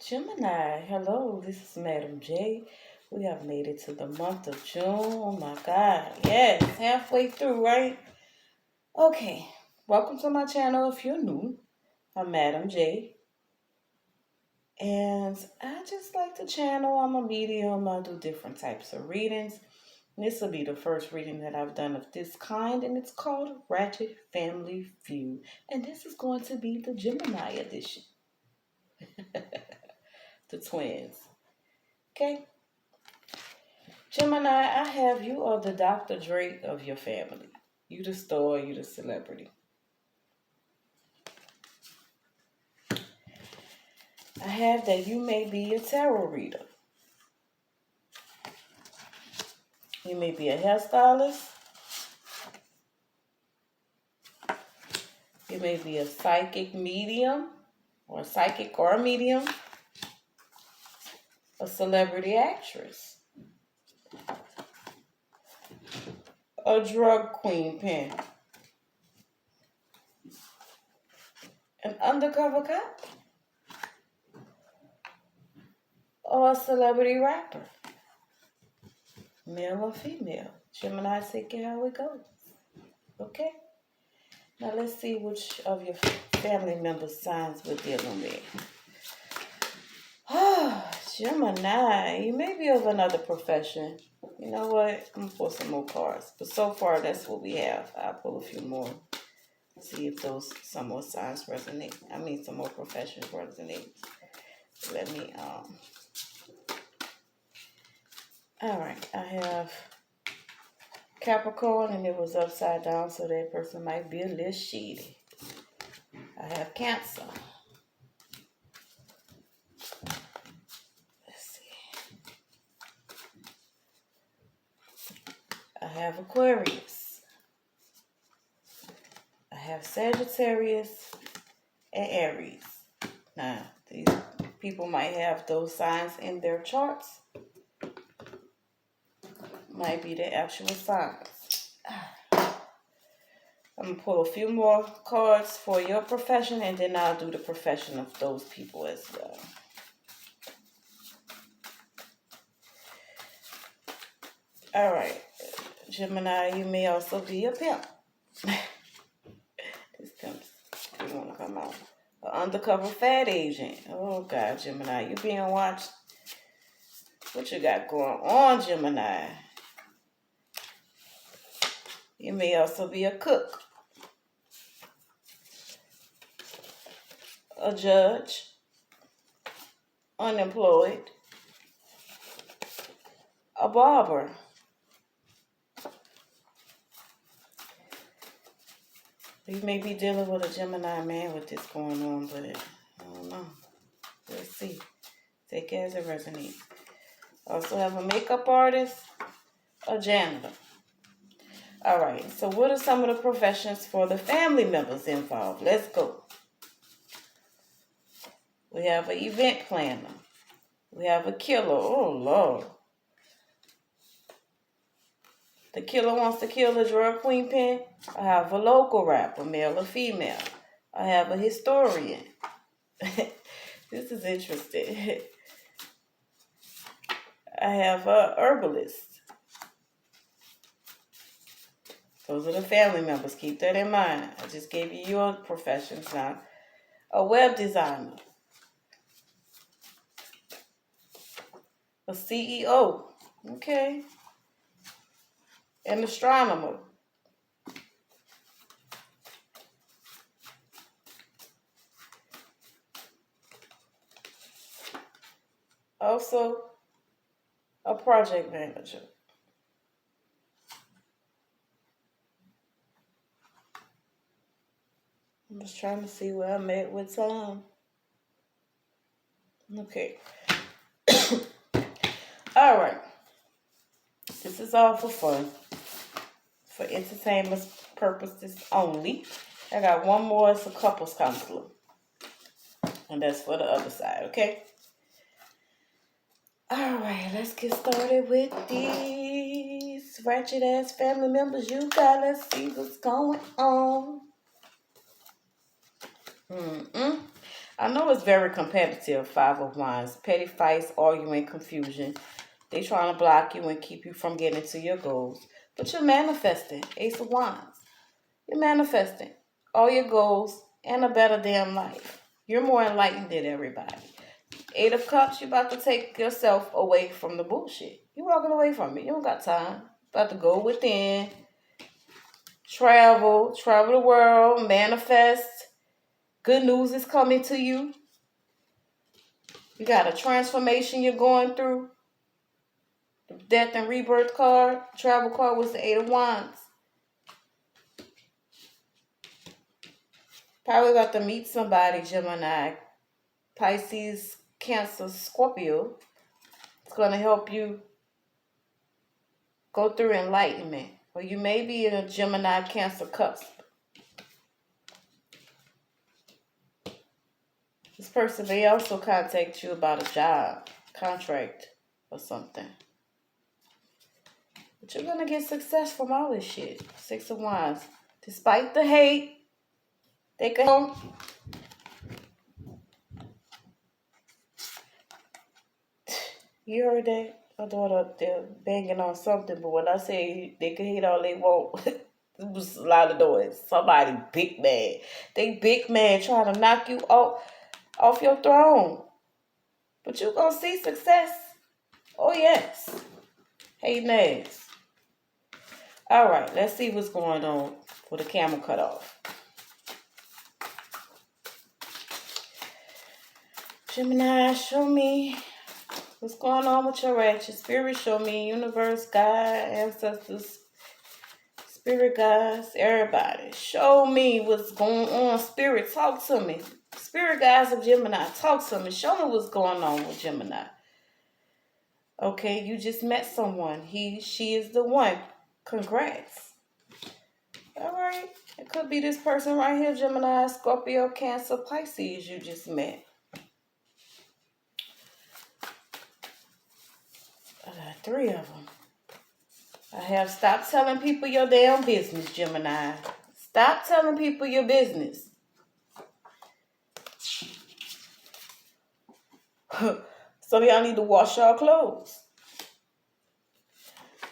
Gemini, hello, this is Madam J. We have made it to the month of June. Oh my God, yes, halfway through, right? Okay, welcome to my channel if you're new. I'm Madam J. And I just like to channel. I'm a medium. I do different types of readings. This will be the first reading that I've done of this kind, and it's called Ratchet Family Feud. And this is going to be the Gemini edition. The twins. Okay? Gemini, I have you are the Dr. Dre of your family. You the star, you the celebrity. I have that you may be a tarot reader. You may be a hairstylist. You may be a psychic medium or a psychic or a medium. A celebrity actress. A drug queen pin. An undercover cop. Or a celebrity rapper. Male or female. Gemini, take it how it goes. Okay? Now let's see which of your family members signs we're dealing with. Gemini, you may be of another profession. You know what? I'm going to pull some more cards. But so far, that's what we have. I'll pull a few more. See if some more signs resonate. I mean, some more professions resonate. Let me, all right. I have Capricorn, and it was upside down, so that person might be a little shady. I have Cancer. Let's see. I have Aquarius. I have Sagittarius and Aries. Now, these people might have those signs in their charts. Might be the actual signs. I'm going to pull a few more cards for your profession, and then I'll do the profession of those people as well. All right. Gemini, you may also be a pimp. These pimps, they want to come out. An undercover fat agent. Oh, God, Gemini, you being watched. What you got going on, Gemini? You may also be a cook, a judge, unemployed, a barber, you may be dealing with a Gemini man with this going on, but I don't know. Let's see. Take it as it resonates. Also have a makeup artist, a janitor. All right, so what are some of the professions for the family members involved? Let's go. We have an event planner. We have a killer. Oh, Lord. The killer wants to kill a drug queen pin. I have a local rapper, male or female. I have a historian. This is interesting. I have a herbalist. Those are the family members. Keep that in mind. I just gave you your professions now. A web designer. A CEO. Okay. An astronomer. Also, a project manager. I'm just trying to see where I'm at with time. Okay. All right. This is all for fun. For entertainment purposes only. I got one more. It's a couples counselor. And that's for the other side, okay? All right, let's get started with these ratchet ass family members you got. Let's see what's going on. I know it's very competitive, Five of Wands. Petty fights, arguing, confusion. They trying to block you and keep you from getting to your goals. But you're manifesting. Ace of Wands. You're manifesting all your goals and a better damn life. You're more enlightened than everybody. Eight of Cups, you're about to take yourself away from the bullshit. You're walking away from it. You don't got time. About to go within. Travel the world, manifest. Good news is coming to you. You got a transformation you're going through. The death and rebirth card, travel card was the Eight of Wands. Probably about to meet somebody, Gemini, Pisces, Cancer, Scorpio. It's going to help you go through enlightenment. Or you may be in a Gemini, Cancer cusp. This person may also contact you about a job, contract, or something. But you're going to get success from all this shit. Six of Wands. Despite the hate, they can help. You heard that? My daughter up there banging on something, but when I say they can hate all they want, it was a lot of noise. Somebody big man. They big man trying to knock you off your throne. But you're going to see success. Oh, yes. Hating ass. All right, let's see what's going on with the camel cut off. Gemini, show me what's going on with your Ratchet. Spirit, show me. Universe, God, ancestors, spirit guides, everybody. Show me what's going on. Spirit, talk to me. Spirit guides of Gemini, talk to me. Show me what's going on with Gemini. Okay, you just met someone. She is the one. Congrats. All right. It could be this person right here, Gemini, Scorpio, Cancer, Pisces you just met. I got 3 of them. I have stopped telling people your damn business, Gemini. Stop telling people your business. Some of y'all need to wash your clothes.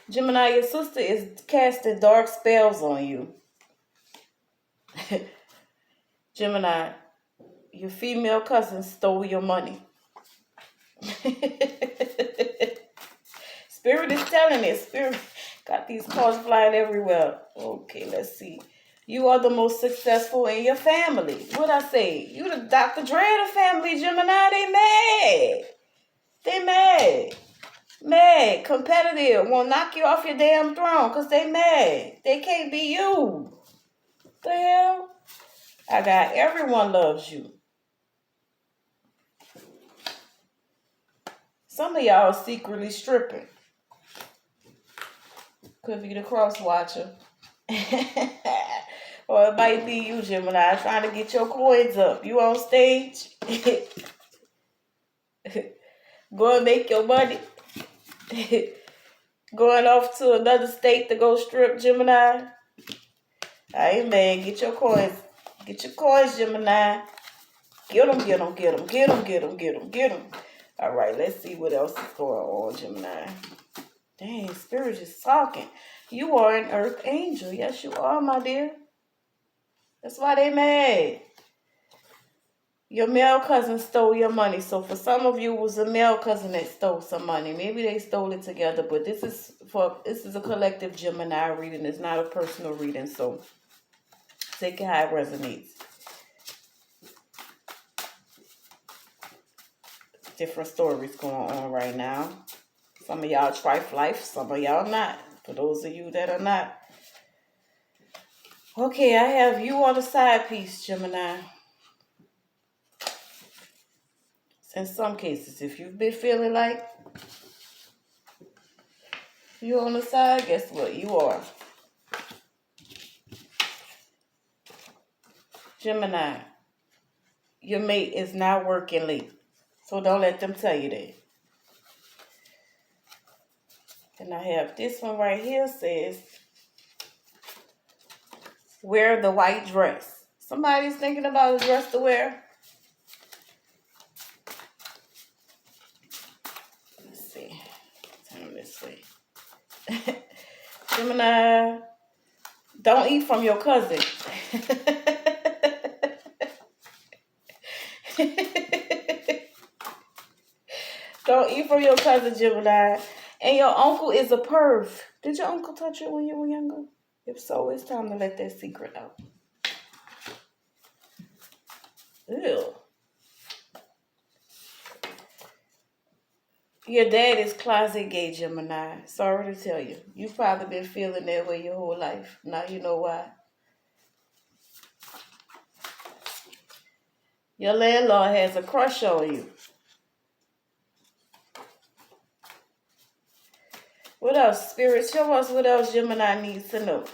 Gemini, your sister is casting dark spells on you. Gemini, your female cousin stole your money. Spirit is telling it. Spirit got these cards flying everywhere. Okay, let's see. You are the most successful in your family. What'd I say? You the Dr. Dre of the family, Gemini. They mad. They mad. Mad. Competitive. Won't knock you off your damn throne because they mad. They can't be you. The hell? I got everyone loves you. Some of y'all are secretly stripping. Could be the cross watcher. Or it might be you, Gemini, trying to get your coins up. You on stage? Go and make your money. Going off to another state to go strip, Gemini. Amen. Get your coins. Get your coins, Gemini. Get them, get them, get them, get them, get them, get them, get them. All right, let's see what else is going on, Gemini. Dang, Spirit is talking. You are an earth angel. Yes, you are, my dear. That's why they mad. Your male cousin stole your money. So for some of you, it was a male cousin that stole some money. Maybe they stole it together, but this is a collective Gemini reading. It's not a personal reading, so take it how it resonates. Different stories going on right now. Some of y'all trife life, some of y'all not. For those of you that are not. Okay, I have you on the side piece, Gemini. In some cases, if you've been feeling like you on the side, guess what? You are. Gemini, your mate is not working late. So don't let them tell you that. And I have this one right here says, wear the white dress. Somebody's thinking about a dress to wear. Gemini, don't eat from your cousin. Don't eat from your cousin, Gemini. And your uncle is a perv. Did your uncle touch you when you were younger? If so, it's time to let that secret out. Ew. Your dad is closet gay, Gemini. Sorry to tell you. You've probably been feeling that way your whole life. Now you know why. Your landlord has a crush on you. What else? Spirit, show us what else Gemini needs to know.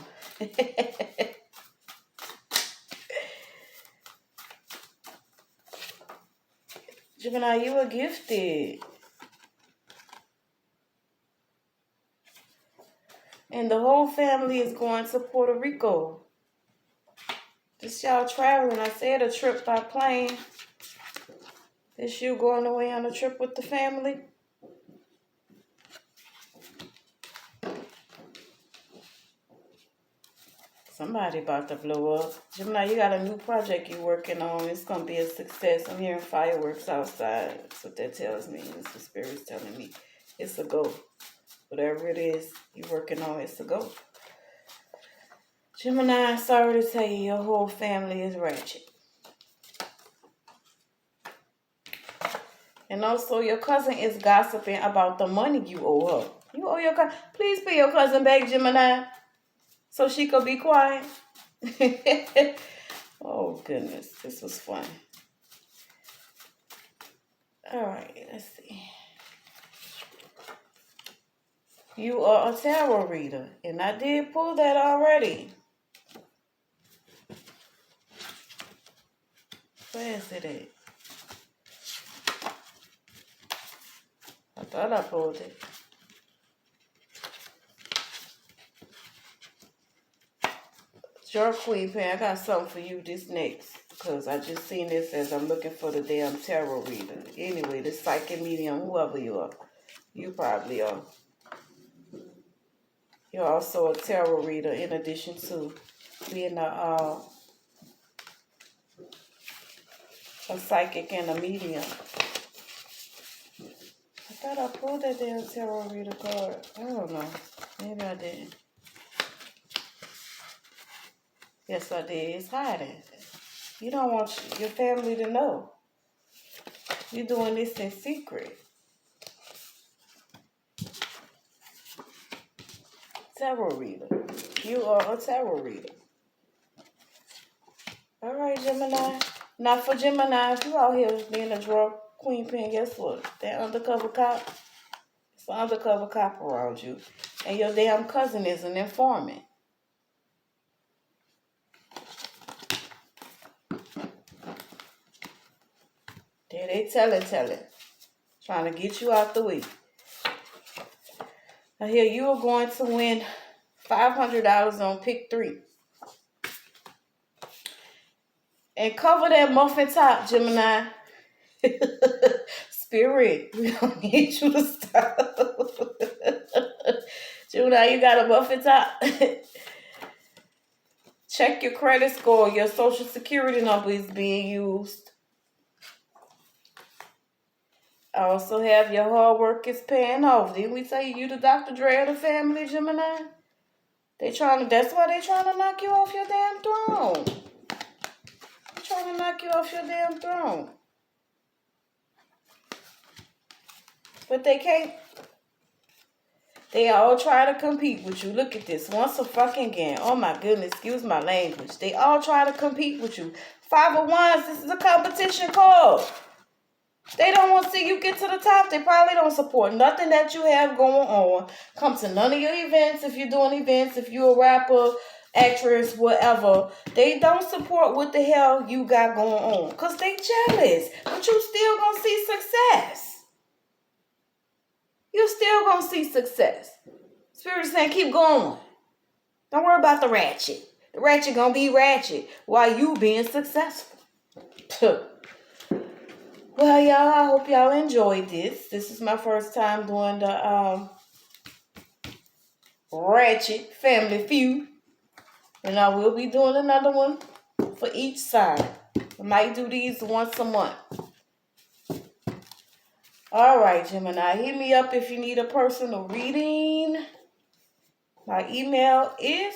Gemini, you are gifted. And the whole family is going to Puerto Rico. This y'all traveling. I said a trip by plane. This you going away on a trip with the family? Somebody about to blow up. Gemini, you got a new project you're working on. It's going to be a success. I'm hearing fireworks outside. That's what that tells me. That's what Spirit's telling me. It's a go. Whatever it is you're working on, it's a go. Gemini, sorry to tell you, your whole family is ratchet. And also, your cousin is gossiping about the money you owe her. You owe your cousin. Please pay your cousin back, Gemini, so she could be quiet. Oh, goodness. This was fun. All right, let's see. You are a tarot reader, and I did pull that already. Where is it at? I thought I pulled it. Your Queen Pen, I got something for you this next. Because I just seen this as I'm looking for the damn tarot reader. Anyway, the psychic medium, whoever you are. You probably are. You're also a tarot reader in addition to being a psychic and a medium. I thought I pulled that damn tarot reader card. I don't know. Maybe I didn't. Yes, I did. It's hiding. You don't want your family to know. You're doing this in secret. Tarot reader. You are a tarot reader. All right, Gemini. Now for Gemini, if you out here being a drug queen pen, guess what? That undercover cop, it's an undercover cop around you. And your damn cousin is an informant. There they telling. Trying to get you out the way. I hear you are going to win $500 on pick 3. And cover that muffin top, Gemini. Spirit, we don't need you to stop. Gemini, you got a muffin top? Check your credit score. Your social security number is being used. I also have your hard work is paying off. Didn't we tell you the Dr. Dre of the family, Gemini? That's why they trying to knock you off your damn throne. They're trying to knock you off your damn throne. But they can't. They all try to compete with you. Look at this. Once a fucking again. Oh my goodness. Excuse my language. They all try to compete with you. 5 of Wands. This is a competition call. They don't want to see you get to the top. They probably don't support nothing that you have going on. Come to none of your events if you're doing events. If you're a rapper, actress, whatever. They don't support what the hell you got going on. Because they jealous. But you still going to see success. You're still going to see success. Spirit is saying, keep going. Don't worry about the ratchet. The ratchet going to be ratchet while you being successful. Well, y'all, I hope y'all enjoyed this. This is my first time doing the Ratchet, Family Feud. And I will be doing another one for each side. I might do these once a month. All right, Gemini, hit me up if you need a personal reading. My email is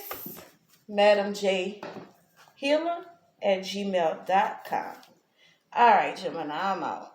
madamjayhealer@gmail.com. All right, Gemini, I'm out.